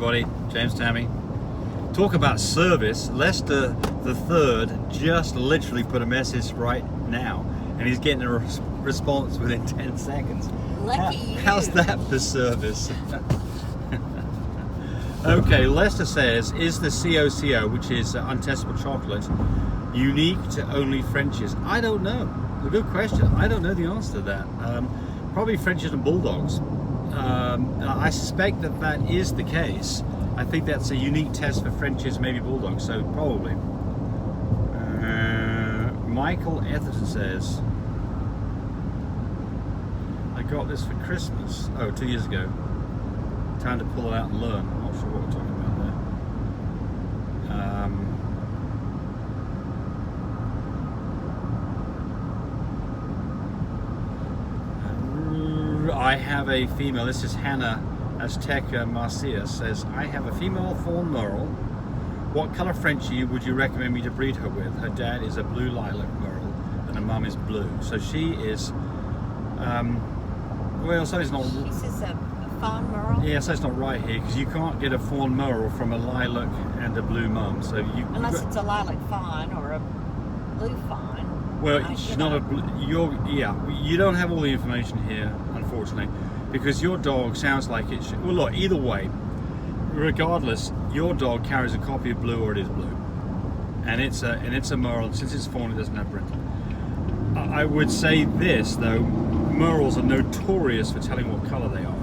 everybody, James Tammy. Talk about service. Lester the Third just literally put a message right now, and he's getting a response within 10 seconds. Lucky you. How's that for service? Okay, Lester says, is the COCO, which is untestable chocolate, unique to only Frenchies? I don't know. It's a good question. I don't know the answer to that. Probably Frenchies and Bulldogs. I suspect that that is the case. I think that's a unique test for Frenchies, maybe Bulldogs, so probably. Michael Etherton says, I got this for Christmas. Oh, 2 years ago. Time to pull it out and learn. I'm not sure what we're talking about there. I have a female. This is Hannah Azteca Marcia says, I have a female fawn merle. What color Frenchie would you recommend me to breed her with? Her dad is a blue lilac merle and her mum is blue. So she is, well, so it's not. She says a fawn merle? Yeah, so it's not right here because you can't get a fawn merle from a lilac and a blue mum. So you unless it's a lilac fawn or a blue fawn. Well, she's not a blue. You don't have all the information here, unfortunately, because your dog sounds like it should. Well, look, either way, regardless, your dog carries a copy of blue or it is blue, and it's a merle. Since it's fawn, it doesn't have brindle. I would say this though, merles are notorious for telling what color they are.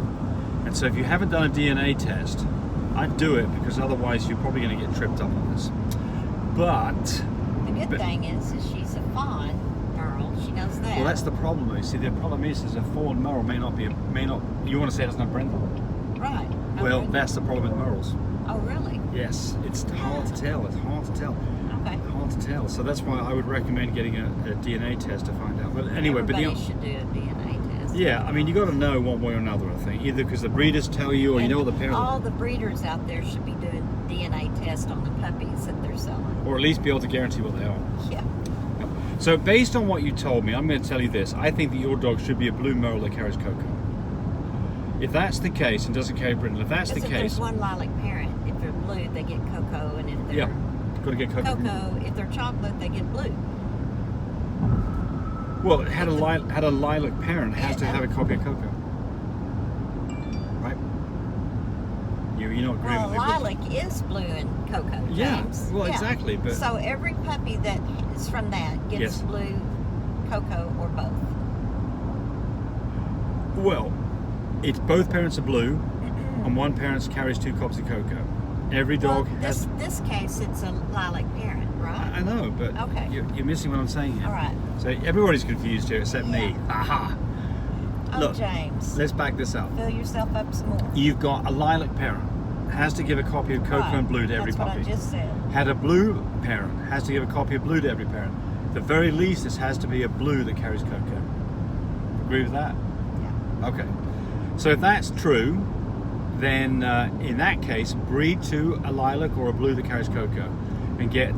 And so if you haven't done a DNA test, I'd do it because otherwise you're probably going to get tripped up on this. But the good thing is she's a fawn merle. She knows that. Well, that's the problem. You see, the problem is a fawn merle may not. You want to say it doesn't have brindle. Right. Well, that's the problem with merles. Oh, really? Yes, it's hard to tell. It's hard to tell. Okay. Hard to tell. So that's why I would recommend getting a DNA test to find out. But anyway, everybody should do a DNA test. Yeah, I mean, you got to know one way or another, I think. Either because the breeders tell you, or you know what the parents. All the breeders out there should be doing DNA tests on the puppies that they're selling. Or at least be able to guarantee what they are. Yeah. So based on what you told me, I'm going to tell you this. I think that your dog should be a blue merle that carries cocoa. If that's the case and doesn't carry brindle, if that's the case. There's one lilac parent. If they're blue, they get cocoa, and if they're got to get cocoa. If they're chocolate, they get blue. Well, had a lilac parent has to have a copy of cocoa, right? You're not agreeing with me. Well, lilac is blue and cocoa. Yeah. James. Well, exactly. But so every puppy that is from that gets blue, cocoa, or both. Well, it's both parents are blue, and one parent carries 2 copies of cocoa. Every dog has. This case, it's a lilac parent, right? I know, but okay. You're missing what I'm saying here. All right. So everybody's confused here except me. Aha. Oh, Look, James. Let's back this up. Fill yourself up some more. You've got a lilac parent, has to give a copy of cocoa and blue to every puppy. That's what I just said. Had a blue parent, has to give a copy of blue to every parent. The very least, this has to be a blue that carries cocoa. Agree with that? Yeah. Okay. So if that's true, then in that case, breed to a lilac or a blue that carries cocoa, and get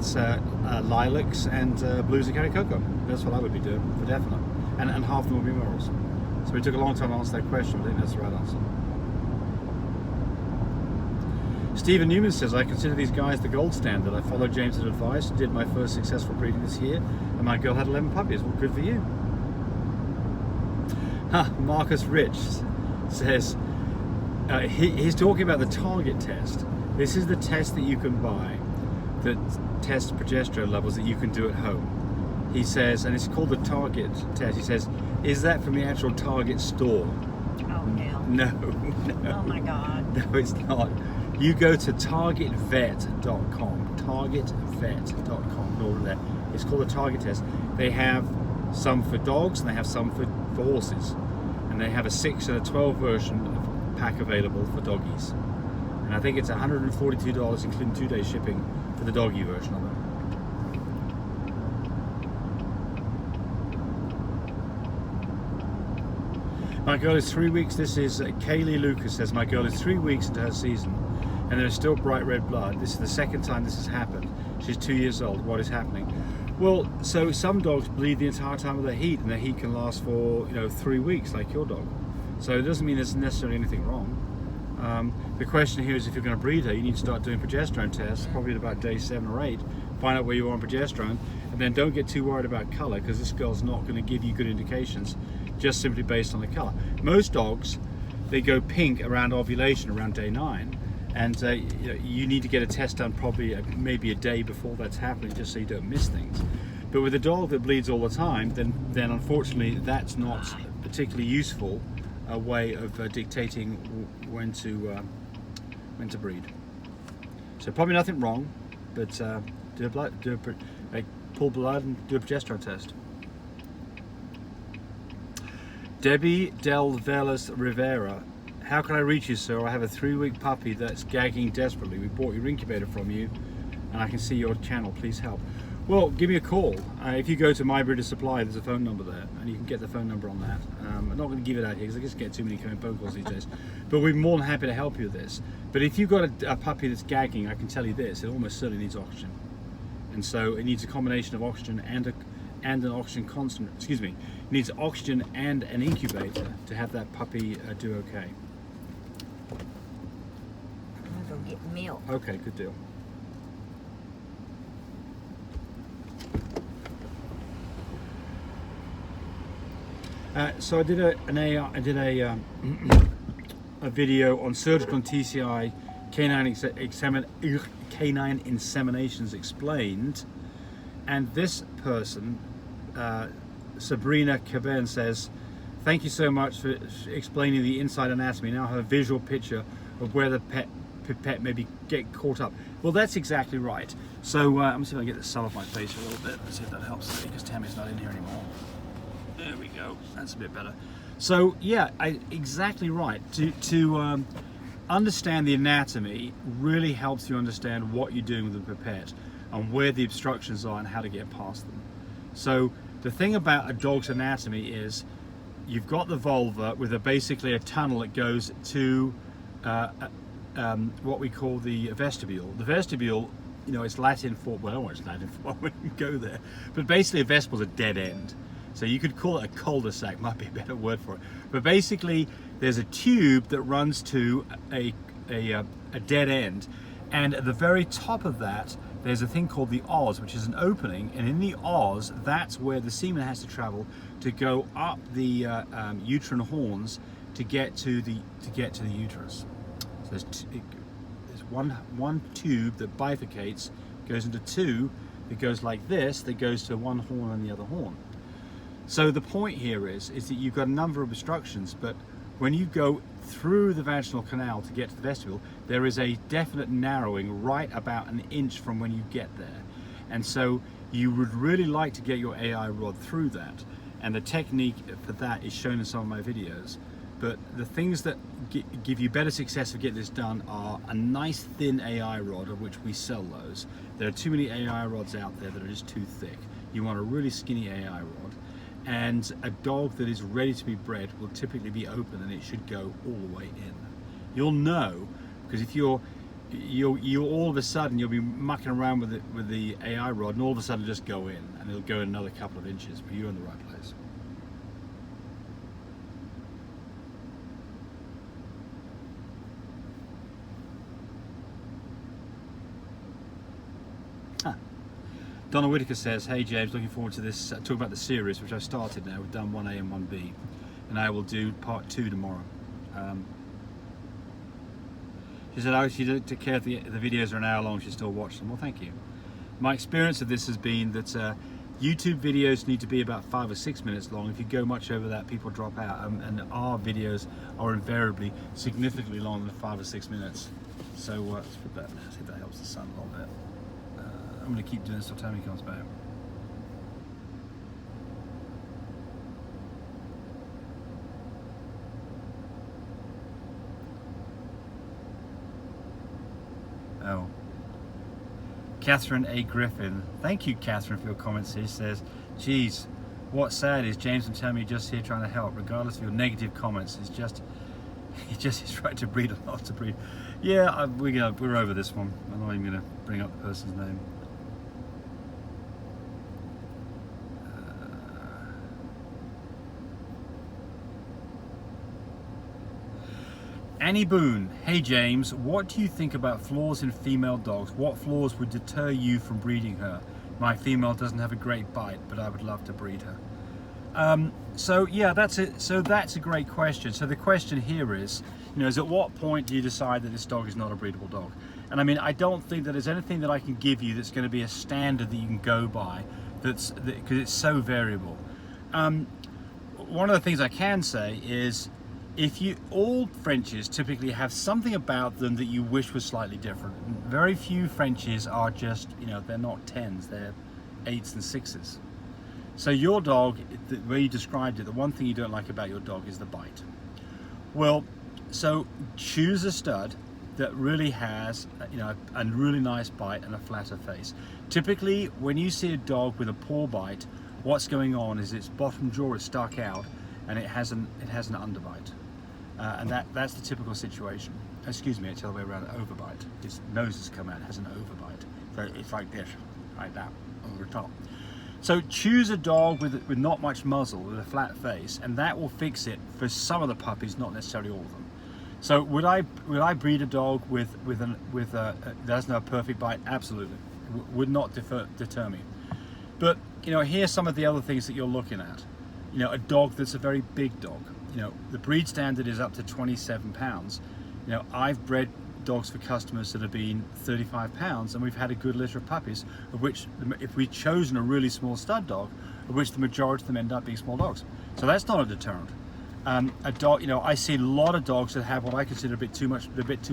lilacs and blues that carry cocoa. That's what I would be doing for definite. And half of them would be merles. So we took a long time to answer that question, but I think that's the right answer. Stephen Newman says, I consider these guys the gold standard. I followed James's advice, did my first successful breeding this year, and my girl had 11 puppies. Well, good for you. Marcus Rich says, he's talking about the target test. This is the test that you can buy that tests progesterone levels that you can do at home. He says, and it's called the target test. He says, is that from the actual Target store? Oh, hell. No. Oh, my God. No, it's not. You go to targetvet.com. Targetvet.com. In order there. It's called the target test. They have some for dogs and they have some for horses. And they have a 6 and a 12 version of pack available for doggies. And I think it's $142 including 2-day shipping for the doggy version of it. My girl is 3 weeks. This is Kaylee Lucas says, my girl is 3 weeks into her season and there is still bright red blood. This is the second time this has happened. She's 2 years old. What is happening? Well, so some dogs bleed the entire time of their heat, and their heat can last for 3 weeks, like your dog. So it doesn't mean there's necessarily anything wrong. The question here is, if you're going to breed her, you need to start doing progesterone tests, probably at about day 7 or 8, find out where you are on progesterone, and then don't get too worried about colour, because this girl's not going to give you good indications just simply based on the colour. Most dogs, they go pink around ovulation, around day 9, and you need to get a test done probably maybe a day before that's happening, just so you don't miss things. But with a dog that bleeds all the time, then unfortunately that's not particularly useful a way of dictating when to breed. So probably nothing wrong, but pull blood and do a progesterone test. Debbie Del Velas Rivera: how can I reach you, sir? I have a 3-week puppy that's gagging desperately. We bought your incubator from you, and I can see your channel. Please help. Well, give me a call. If you go to My Breeder Supply, there's a phone number there, and you can get the phone number on that. I'm not going to give it out here because I just get too many phone calls these days. But we're more than happy to help you with this. But if you've got a puppy that's gagging, I can tell you this: it almost certainly needs oxygen, and so it needs a combination of oxygen and an oxygen constant. Excuse me, it needs oxygen and an incubator to have that puppy do okay. I'm gonna go get milk. Okay, good deal. So I did a video on surgical and TCI canine inseminations explained, and this person, Sabrina Caben, says, "Thank you so much for explaining the inside anatomy. Now I have a visual picture of where the pipette maybe get caught up." Well, that's exactly right. So let me see if I can get the sun off my face a little bit. Let's see if that helps, because Tammy's not in here anymore. There we go. That's a bit better. So yeah, exactly right. To understand the anatomy really helps you understand what you're doing with the pipette and where the obstructions are and how to get past them. So the thing about a dog's anatomy is you've got the vulva with basically a tunnel that goes to what we call the vestibule. The vestibule, it's Latin for, well, I don't know what it's Latin for, I wouldn't go there, but basically a vestibule is a dead end. So you could call it a cul-de-sac, might be a better word for it. But basically, there's a tube that runs to a dead end, and at the very top of that, there's a thing called the os, which is an opening, and in the os, that's where the semen has to travel to go up the uterine horns to get to the uterus. So there's one tube that bifurcates, goes into 2, that goes like this, that goes to one horn and the other horn. So the point here is that you've got a number of obstructions, but when you go through the vaginal canal to get to the vestibule, there is a definite narrowing right about an inch from when you get there. And so you would really like to get your AI rod through that. And the technique for that is shown in some of my videos. But the things that give you better success of getting this done are a nice thin AI rod, of which we sell those. There are too many AI rods out there that are just too thick. You want a really skinny AI rod. And a dog that is ready to be bred will typically be open, and it should go all the way in. You'll know, because if you'll all of a sudden you'll be mucking around with the AI rod, and all of a sudden just go in, and it'll go in another couple of inches, but you're in the right place. Donna Whitaker says, "Hey James, looking forward to this, talk about the series, which I've started now. We've done 1A and 1B, and I will do part 2 tomorrow." She said, "Oh, she didn't care if the videos are an hour long, she still watch them." Well, thank you. My experience of this has been that YouTube videos need to be about 5 or 6 minutes long. If you go much over that, people drop out, and our videos are invariably significantly longer than 5 or 6 minutes. So let's put that there, see if that helps the sun a little bit. I'm going to keep doing this till Tammy comes back. Oh. Catherine A. Griffin. Thank you, Catherine, for your comments. She says, "Geez, what's sad is James and Tammy are just here trying to help, regardless of your negative comments. It's just right to breed or not to breed." Yeah, we're over this one. I'm not even going to bring up the person's name. Annie Boone, hey James, what do you think about flaws in female dogs? What flaws would deter you from breeding her? My female doesn't have a great bite, but I would love to breed her. So yeah, that's it. So that's a great question. So the question here is, is at what point do you decide that this dog is not a breedable dog? And I mean, I don't think that there's anything that I can give you that's going to be a standard that you can go by. Because it's so variable. One of the things I can say is, all Frenchies typically have something about them that you wish was slightly different. Very few Frenchies are just, they're not 10s, they're 8s and 6s. So your dog, the way you described it, the one thing you don't like about your dog is the bite. Well, so choose a stud that really has, a really nice bite and a flatter face. Typically, when you see a dog with a poor bite, what's going on is its bottom jaw is stuck out and it has an underbite. And that's the typical situation. Excuse me, it's the other way around, overbite. His nose has come out, it has an overbite. So it's like this, like that, over the top. So choose a dog with not much muzzle, with a flat face, and that will fix it for some of the puppies, not necessarily all of them. So would I breed a dog that doesn't have a perfect bite? Absolutely, would not deter me. But here's some of the other things that you're looking at. A dog that's a very big dog. The breed standard is up to 27 pounds. I've bred dogs for customers that have been 35 pounds, and we've had a good litter of puppies, of which, if we'd chosen a really small stud dog, of which the majority of them end up being small dogs. So that's not a deterrent. A dog, I see a lot of dogs that have what I consider a bit too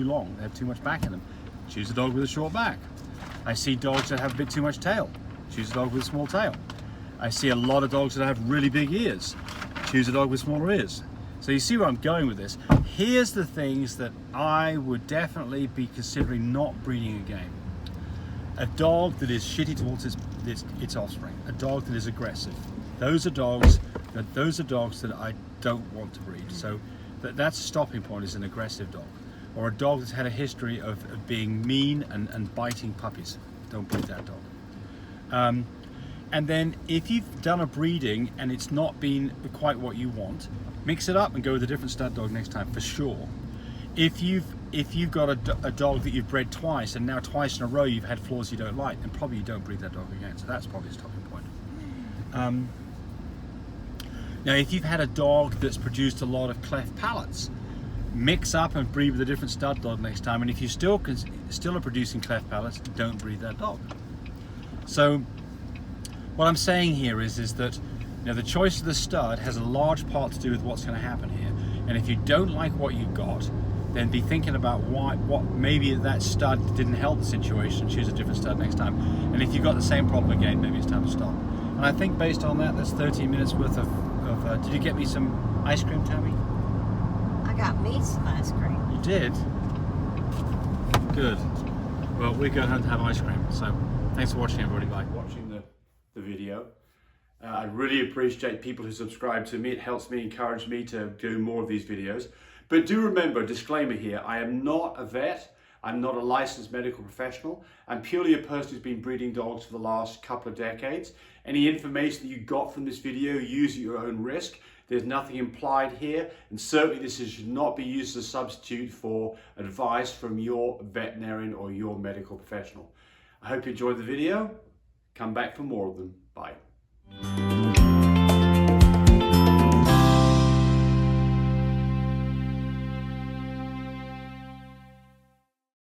long. They have too much back in them. Choose a dog with a short back. I see dogs that have a bit too much tail. Choose a dog with a small tail. I see a lot of dogs that have really big ears. Choose a dog with smaller ears. So you see where I'm going with this. Here's the things that I would definitely be considering not breeding again. A dog that is shitty towards its offspring. A dog that is aggressive. Those are dogs that I don't want to breed. So that's a stopping point, is an aggressive dog. Or a dog that's had a history of being mean and biting puppies. Don't breed that dog. And then if you've done a breeding and it's not been quite what you want, mix it up and go with a different stud dog next time, for sure. If you've got a dog that you've bred twice, and now twice in a row you've had flaws you don't like, then probably you don't breed that dog again. So that's probably a stopping point. Now, if you've had a dog that's produced a lot of cleft palates, mix up and breed with a different stud dog next time. And if you still are producing cleft palates, don't breed that dog. So what I'm saying here is that the choice of the stud has a large part to do with what's going to happen here. And if you don't like what you got, then be thinking about maybe that stud didn't help the situation. Choose a different stud next time. And if you've got the same problem again, maybe it's time to stop. And I think based on that, that's 13 minutes worth of did you get me some ice cream, Tammy? I got me some ice cream. You did? Good. Well, we're going home to have ice cream. So thanks for watching, everybody. Bye. Watching the video. I really appreciate people who subscribe to me. It helps me, encourage me to do more of these videos. But do remember, disclaimer here, I am not a vet. I'm not a licensed medical professional. I'm purely a person who's been breeding dogs for the last couple of decades. Any information that you got from this video, use at your own risk. There's nothing implied here, and certainly this should not be used as a substitute for advice from your veterinarian or your medical professional. I hope you enjoyed the video. Come back for more of them. Bye.